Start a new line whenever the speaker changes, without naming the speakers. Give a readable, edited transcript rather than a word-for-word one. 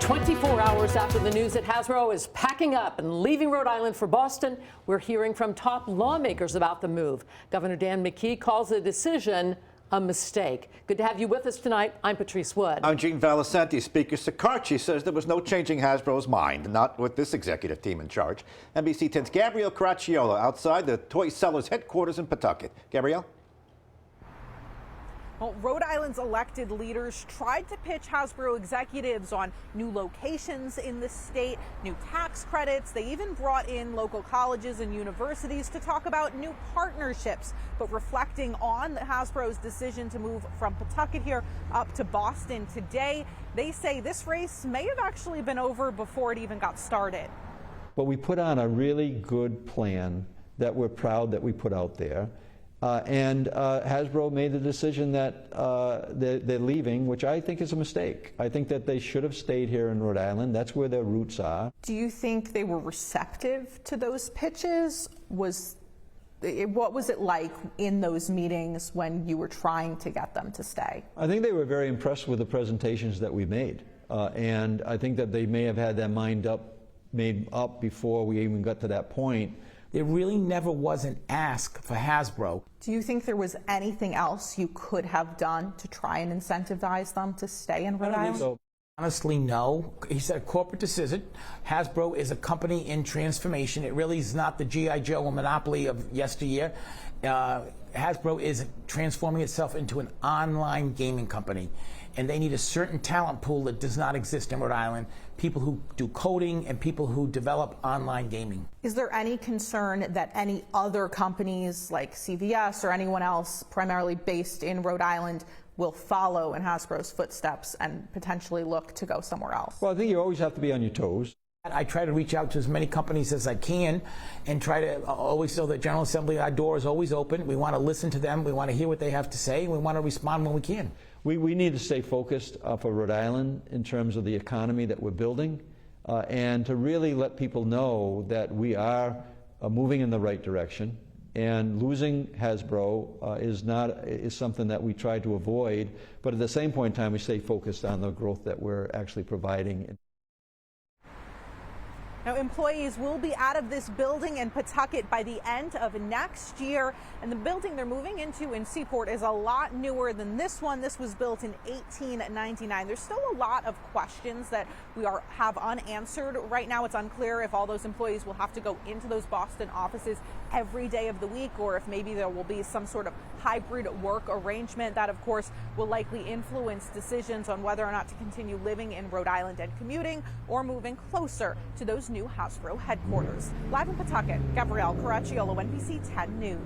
24 hours after the news that Hasbro is packing up and leaving Rhode Island for Boston, we're hearing from top lawmakers about the move. Governor Dan McKee calls the decision a mistake. Good to have you with us tonight. I'm Patrice Wood.
I'm Gene Valicenti. Speaker Sicarci says there was no changing Hasbro's mind, not with this executive team in charge. NBC 10's Gabrielle Caracciolo outside the toy seller's headquarters in Pawtucket. Gabrielle?
Well, Rhode Island's elected leaders tried to pitch Hasbro executives on new locations in the state, new tax credits. They even brought in local colleges and universities to talk about new partnerships. But reflecting on Hasbro's decision to move from Pawtucket here up to Boston today, they say this race may have actually been over before it even got started.
But we put on a really good plan that we're proud that we put out there. And Hasbro made the decision that they're leaving, which I think is a mistake. I think that they should have stayed here in Rhode Island. That's where their roots are.
Do you think they were receptive to those pitches? What was it like in those meetings when you were trying to get them to stay?
I think they were very impressed with the presentations that we made. And I think that they may have had their mind made up before we even got to that point.
There really never was an ask for Hasbro.
Do you think there was anything else you could have done to try and incentivize them to stay in Rhode Island?
So.
Honestly, no. He said a corporate decision. Hasbro is a company in transformation. It really is not the G.I. Joe or Monopoly of yesteryear. Hasbro is transforming itself into an online gaming company, and they need a certain talent pool that does not exist in Rhode Island, people who do coding and people who develop online gaming.
Is there any concern that any other companies like CVS or anyone else primarily based in Rhode Island will follow in Hasbro's footsteps and potentially look to go somewhere else?
Well, I think you always have to be on your toes.
I try to reach out to as many companies as I can and try to always tell the General Assembly our door is always open. We want to listen to them. We want to hear what they have to say. We want to respond when we can.
We need to stay focused for Rhode Island in terms of the economy that we're building and to really let people know that we are moving in the right direction. And losing Hasbro is something that we try to avoid, but at the same point in time, we stay focused on the growth that we're actually providing.
Now, employees will be out of this building in Pawtucket by the end of next year, and the building they're moving into in Seaport is a lot newer than this one. This was built in 1899. There's still a lot of questions that we have unanswered right now. It's unclear if all those employees will have to go into those Boston offices every day of the week, or if maybe there will be some sort of hybrid work arrangement. That, of course, will likely influence decisions on whether or not to continue living in Rhode Island and commuting or moving closer to those new Hasbro headquarters. Live in Pawtucket, Gabrielle Caracciolo, NBC 10 News.